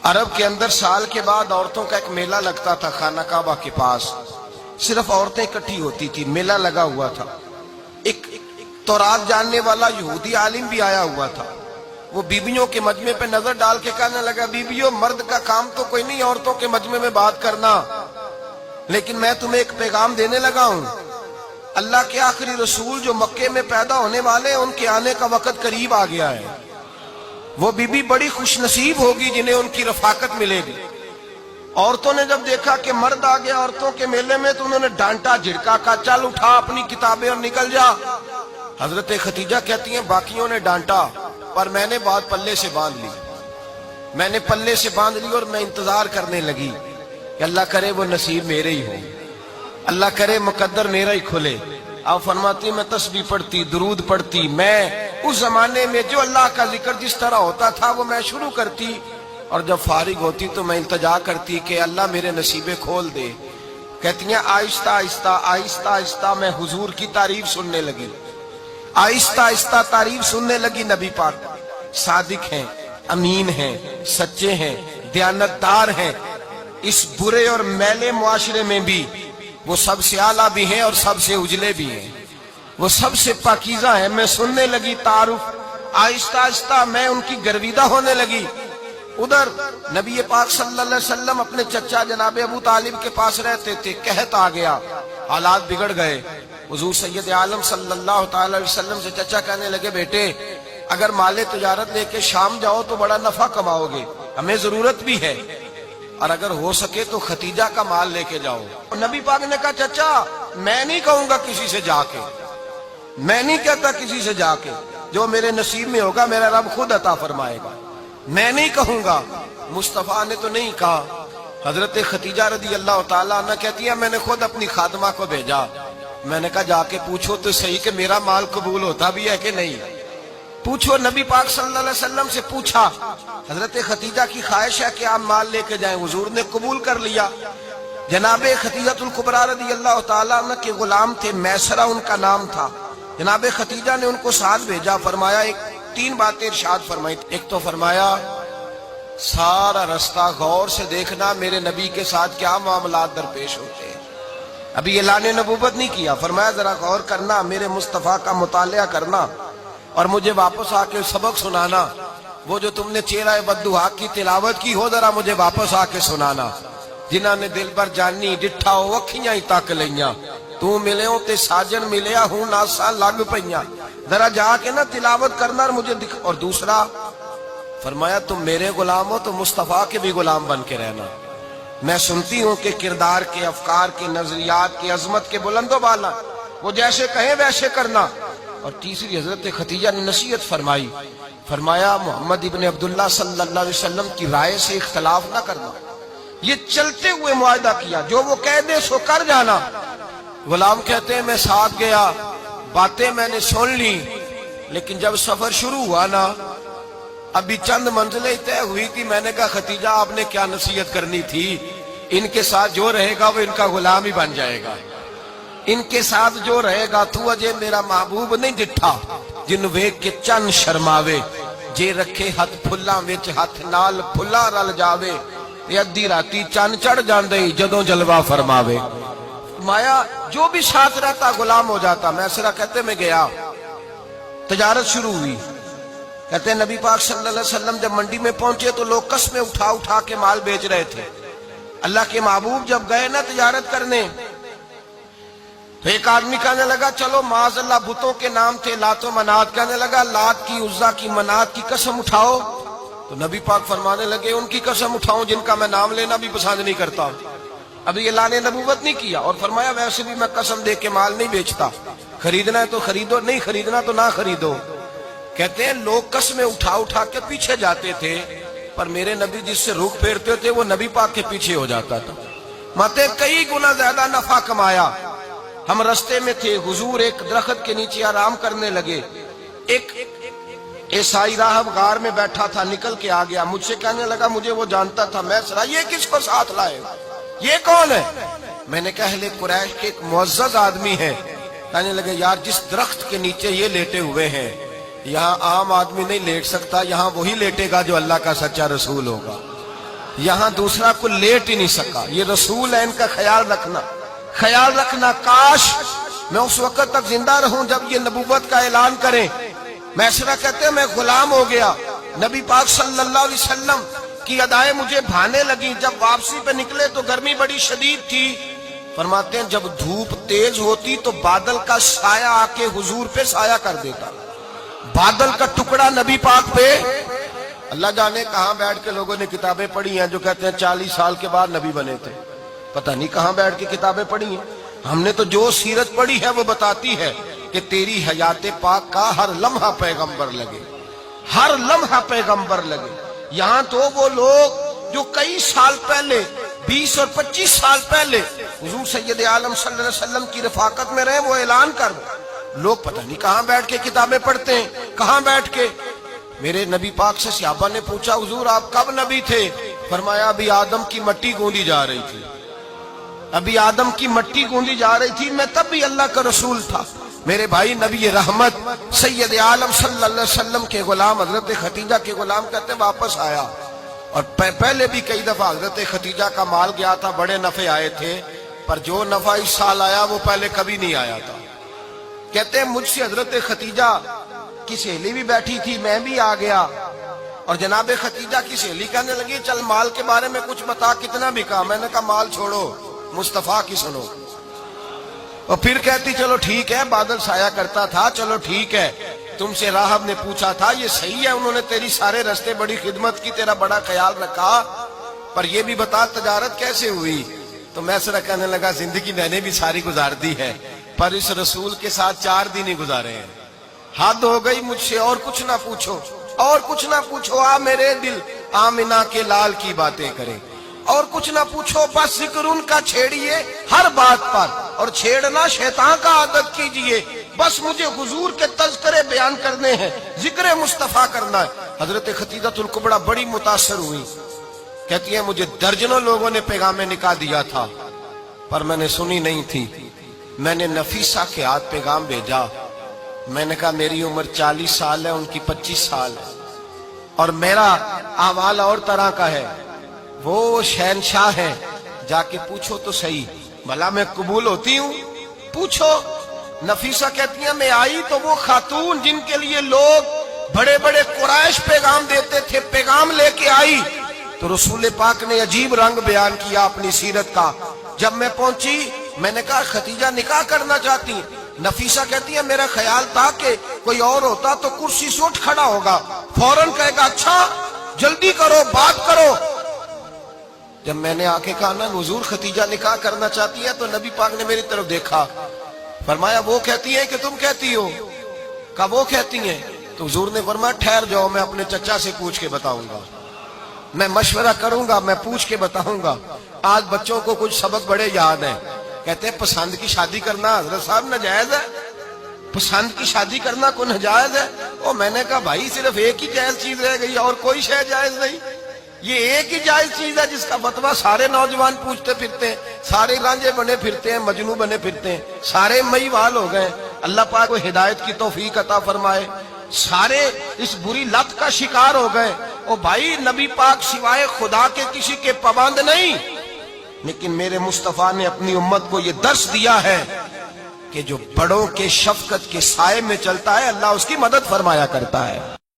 عرب کے اندر سال کے بعد عورتوں کا ایک میلہ لگتا تھا خانہ کعبہ کے پاس. صرف عورتیں اکٹھی ہوتی تھی, میلہ لگا ہوا تھا. ایک تورات جاننے والا یہودی عالم بھی آیا ہوا تھا. وہ بیویوں کے مجمع پہ نظر ڈال کے کہنے لگا, بیویوں, مرد کا کام تو کوئی نہیں عورتوں کے مجمع میں بات کرنا, لیکن میں تمہیں ایک پیغام دینے لگا ہوں. اللہ کے آخری رسول جو مکے میں پیدا ہونے والے ہیں, ان کے آنے کا وقت قریب آ گیا ہے. وہ بیوی بڑی خوش نصیب ہوگی جنہیں ان کی رفاقت ملے گی. عورتوں نے جب دیکھا کہ مرد آ گیا عورتوں کے میلے میں, تو انہوں نے ڈانٹا, جھڑکا, کہا چل اٹھا اپنی کتابیں اور نکل جا. حضرت ختیجہ کہتی ہیں باقیوں نے ڈانٹا, پر میں نے بات پلے سے باندھ لی. میں نے پلے سے باندھ لی اور میں انتظار کرنے لگی کہ اللہ کرے وہ نصیب میرے ہی ہو, اللہ کرے مقدر میرا ہی کھلے. آپ فرماتی میں تسبیح پڑھتی, درود پڑھتی. میں اس زمانے میں جو اللہ کا ذکر جس طرح ہوتا تھا وہ میں شروع کرتی, اور جب فارغ ہوتی تو میں التجا کرتی کہ اللہ میرے نصیبے کھول دے. کہتی ہیں آہستہ آہستہ آہستہ آہستہ میں حضور کی تعریف سننے لگی. آہستہ آہستہ تعریف سننے لگی. نبی پاک صادق ہیں, امین ہیں, سچے ہیں, دیانتدار ہیں. اس برے اور میلے معاشرے میں بھی وہ سب سے اعلیٰ بھی ہیں اور سب سے اجلے بھی ہیں, وہ سب سے پاکیزہ ہیں. میں سننے لگی تعارف. آہستہ آہستہ میں ان کی گرویدہ ہونے لگی. ادھر نبی پاک صلی اللہ علیہ وسلم اپنے چچا جناب ابو طالب کے پاس رہتے تھے. قحط آ گیا, حالات بگڑ گئے. حضور سید عالم صلی اللہ تعالی علیہ وسلم سے چچا کہنے لگے, بیٹے اگر مال تجارت لے کے شام جاؤ تو بڑا نفع کماؤ گے, ہمیں ضرورت بھی ہے, اور اگر ہو سکے تو ختیجہ کا مال لے کے جاؤ. نبی پاک نے کہا چچا میں نہیں کہوں گا کسی سے جا کے, میں نہیں کہتا کسی سے جا کے, جو میرے نصیب میں ہوگا میرا رب خود عطا فرمائے گا, میں نہیں کہوں گا. مصطفیٰ نے تو نہیں کہا. حضرت ختیجہ رضی اللہ تعالیٰ عنہ کہتی ہے میں نے خود اپنی خادمہ کو بھیجا. میں نے کہا جا کے پوچھو تو صحیح کہ میرا مال قبول ہوتا بھی ہے کہ نہیں, پوچھو. نبی پاک صلی اللہ علیہ وسلم سے پوچھا. حضرت ختیجہ کی خواہش ہے کہ آپ مال لے کے جائیں. حضور نے قبول کر لیا. جناب ختیجہ الکبریٰ رضی اللہ تعالیٰ عنہ کے غلام تھے, میسرہ ان کا نام تھا. جناب ختیجہ نے ان کو ساتھ بھیجا. فرمایا تین باتیں ارشاد فرمائی. ایک تو فرمایا سارا رستہ غور سے دیکھنا میرے نبی کے ساتھ کیا معاملات درپیش ہوتے ہیں. ابھی اعلان نبوت نہیں کیا. فرمایا ذرا غور کرنا, میرے مصطفیٰ کا مطالعہ کرنا اور مجھے واپس آ کے سبق سنانا. وہ جو تم نے چہرہ بددعا کی تلاوت کی ہو ذرا مجھے واپس آ کے سنانا. جنہاں نے دل بر جانی ڈٹھا ہو اکھیاں ہی تک لیاں, تو ملے ہوں تے ساجن ملیا ہوں ناسا لگ پئیاں. ذرا جا کے نا تلاوت کرنا اور مجھے دکھ. اور دوسرا فرمایا تم میرے غلام ہو تو مصطفیٰ کے بھی غلام بن کے رہنا. میں سنتی ہوں کہ کردار کے, افکار کے, نظریات کے, عظمت کے بلند و بالا, وہ جیسے کہیں ویسے کرنا. اور تیسری حضرت ختیجہ نے نصیحت فرمائی. فرمایا محمد ابن عبداللہ صلی اللہ علیہ وسلم کی رائے سے اختلاف نہ کرنا. یہ چلتے ہوئے معاہدہ کیا, جو وہ کہہ دے سو کر جانا. غلام کہتے ہیں میں ساتھ گیا, باتیں میں نے سن لی, لیکن جب سفر شروع ہوا نا ابھی چند منزلیں طے ہوئی تھی. میں نے کہا ختیجہ آپ نے کیا نصیحت کرنی تھی, ان کے ساتھ جو رہے گا وہ ان کا غلام ہی بن جائے گا. ان کے ساتھ جو رہے گا تو اجے میرا محبوب نہیں ڈٹھا جن ویکھ کے چن شرماوے, جے رکھے ہاتھ پھلاں وچ ہاتھ نال پھلا رل جاوے, ادھی راتی چن چڑھ جاندے جدوں جلوہ فرماوے. مایا جو بھی ساتھ رہتا غلام ہو جاتا. میسرہ کہتے میں گیا, تجارت شروع ہوئی. کہتے ہیں نبی پاک صلی اللہ علیہ وسلم جب منڈی میں پہنچے تو لوگ قسمیں اٹھا اٹھا کے مال بیچ رہے تھے. اللہ کے محبوب جب گئے نا تجارت کرنے تو ایک آدمی کہنے لگا چلو معاذ اللہ بتوں کے نام تھے لات و منات, کہنے لگا لات کی, عزا کی, منات کی قسم اٹھاؤ. تو نبی پاک فرمانے لگے ان کی قسم اٹھاؤں جن کا میں نام لینا بھی پسند نہیں کرتا. ابھی اعلان نبوت نہیں کیا. اور فرمایا ویسے بھی میں قسم دے کے مال نہیں بیچتا, خریدنا ہے تو خریدو, نہیں خریدنا تو نہ خریدو. کہتے ہیں لوگ قسمیں اٹھا اٹھا کے پیچھے جاتے تھے, پر میرے نبی جس سے رخ پھیرتے تھے وہ نبی پاک کے پیچھے ہو جاتا تھا. ماتے کئی گنا زیادہ نفع کمایا. ہم رستے میں تھے, حضور ایک درخت کے نیچے آرام کرنے لگے. ایک عیسائی راہب غار میں بیٹھا تھا, نکل کے آ گیا. مجھ سے کہنے لگا مجھے وہ جانتا تھا. میں سرا یہ کس کو ساتھ لائے, یہ کون ہے؟ میں نے کہا اہل قریش کے ایک معزز آدمی ہے. کہنے لگے یار جس درخت کے نیچے یہ لیٹے ہوئے ہیں یہاں عام آدمی نہیں لیٹ سکتا, یہاں وہی لیٹے گا جو اللہ کا سچا رسول ہوگا. یہاں دوسرا کو لیٹ ہی نہیں سکا. یہ رسول ہے، ان کا خیال رکھنا. کاش میں اس وقت تک زندہ رہوں جب یہ نبوت کا اعلان کریں. میسرہ کہتے ہیں میں غلام ہو گیا. نبی پاک صلی اللہ علیہ وسلم کی ادائیں مجھے بھانے لگی. جب واپسی پہ نکلے تو گرمی بڑی شدید تھی. فرماتے ہیں جب دھوپ تیز ہوتی تو بادل کا سایہ آ کے حضور پہ سایہ کر دیتا. بادل کا ٹکڑا نبی پاک پہ. اللہ جانے کہاں بیٹھ کے لوگوں نے کتابیں پڑھی ہیں جو کہتے ہیں 40 سال کے بعد نبی بنے تھے. پتہ نہیں کہاں بیٹھ کے کتابیں پڑھی ہیں. ہم نے تو جو سیرت پڑھی ہے وہ بتاتی ہے کہ تیری حیات پاک کا ہر لمحہ پیغمبر لگے، ہر لمحہ پیغمبر لگے. یہاں تو وہ لوگ جو کئی سال پہلے 20 اور 25 سال پہلے حضور سید عالم صلی اللہ علیہ وسلم کی رفاقت میں رہے وہ اعلان کر لوگ پتہ نہیں کہاں بیٹھ کے کتابیں پڑھتے ہیں، کہاں بیٹھ کے. میرے نبی پاک سے صحابہ نے پوچھا حضور آپ کب نبی تھے؟ فرمایا ابھی آدم کی مٹی گوندی جا رہی تھی، ابھی آدم کی مٹی گوندی جا رہی تھی، میں تب بھی اللہ کا رسول تھا. میرے بھائی نبی رحمت سید عالم صلی اللہ علیہ وسلم کے غلام حضرت ختیجہ کے غلام کہتے واپس آیا. اور پہلے بھی کئی دفعہ حضرت ختیجہ کا مال گیا تھا، بڑے نفع آئے تھے، پر جو نفع اس سال آیا وہ پہلے کبھی نہیں آیا تھا. کہتے ہیں مجھ سے حضرت ختیجہ کی سہیلی بھی بیٹھی تھی، میں بھی آ گیا. اور جناب ختیجہ کی سہیلی کہنے لگی چل مال کے بارے میں کچھ بتا، کتنا بکا؟ میں نے کہا مال چھوڑو، مصطفیٰ کی سنو. اور پھر کہتی چلو ٹھیک ہے، بادل سایہ کرتا تھا، چلو ٹھیک ہے. تم سے راہب نے پوچھا تھا یہ صحیح ہے، انہوں نے تیری سارے رستے بڑی خدمت کی، تیرا بڑا خیال رکھا، پر یہ بھی بتا تجارت کیسے ہوئی؟ تو میسرہ کہنے لگا زندگی میں نے بھی ساری گزار دی ہے، پر اس رسول کے ساتھ 4 دن ہی گزارے ہیں. حد ہو گئی مجھ سے، اور کچھ نہ پوچھو، اور کچھ نہ پوچھو. آ میرے دل آمنہ کے لال کی باتیں کریں، اور کچھ نہ پوچھو، بس ذکر ان کا چھیڑیے ہر بات پر، اور چھیڑنا شیطان کا عادت کیجئے. بس مجھے حضور کے تذکرے بیان کرنے ہیں، ذکر مصطفیٰ کرنا ہے. حضرت ختیجہ الکبریٰ بڑی متاثر ہوئی. کہتی ہیں مجھے درجنوں لوگوں نے پیغام نکاح دیا تھا پر میں نے سنی نہیں تھی. میں نے نفیسہ کے ہاتھ پیغام بھیجا. میں نے کہا میری عمر 40 سال ہے، ان کی 25 سال ہے، اور میرا احوال اور طرح کا ہے. وہ شہنشاہ ہے، جا کے پوچھو تو صحیح، بھلا میں قبول ہوتی ہوں؟ پوچھو. نفیسہ کہتی ہیں میں آئی تو وہ خاتون جن کے لیے لوگ بڑے بڑے قریش پیغام دیتے تھے، پیغام لے کے آئی. تو رسول پاک نے عجیب رنگ بیان کیا اپنی سیرت کا. جب میں پہنچی میں نے کہا ختیجہ نکاح کرنا چاہتی ہیں؟ نفیسہ کہتی ہے میرا خیال تھا کہ کوئی اور ہوتا تو کرسی سے اٹھ کھڑا ہوگا، فوراً کہے گا اچھا جلدی کرو بات کرو. جب میں نے آ کے کہا نا حضور ختیجہ نکاح کرنا چاہتی ہے، تو نبی پاک نے میری طرف دیکھا، فرمایا وہ کہتی ہے کہ تم کہتی ہو؟ کہا وہ کہتی ہیں. تو حضور نے فرمایا ٹھہر جاؤ، میں اپنے چچا سے پوچھ کے بتاؤں گا، میں مشورہ کروں گا، میں پوچھ کے بتاؤں گا. آج بچوں کو کچھ سبق بڑے یاد ہیں. کہتے ہیں پسند کی شادی کرنا حضرت صاحب ناجائز ہے؟ پسند کی شادی کرنا کوئی ناجائز ہے؟ اور میں نے کہا بھائی صرف ایک ہی جائز چیز رہ گئی اور کوئی شے جائز نہیں. یہ ایک ہی جائز چیز ہے جس کا فتویٰ سارے نوجوان پوچھتے پھرتے ہیں، سارے رانجے بنے پھرتے ہیں، مجنوں بنے پھرتے ہیں، سارے مئی وال ہو گئے. اللہ پاک کو ہدایت کی توفیق عطا فرمائے. سارے اس بری لت کا شکار ہو گئے. او بھائی نبی پاک سوائے خدا کے کسی کے پابند نہیں، لیکن میرے مصطفیٰ نے اپنی امت کو یہ درس دیا ہے کہ جو بڑوں کے شفقت کے سائے میں چلتا ہے اللہ اس کی مدد فرمایا کرتا ہے.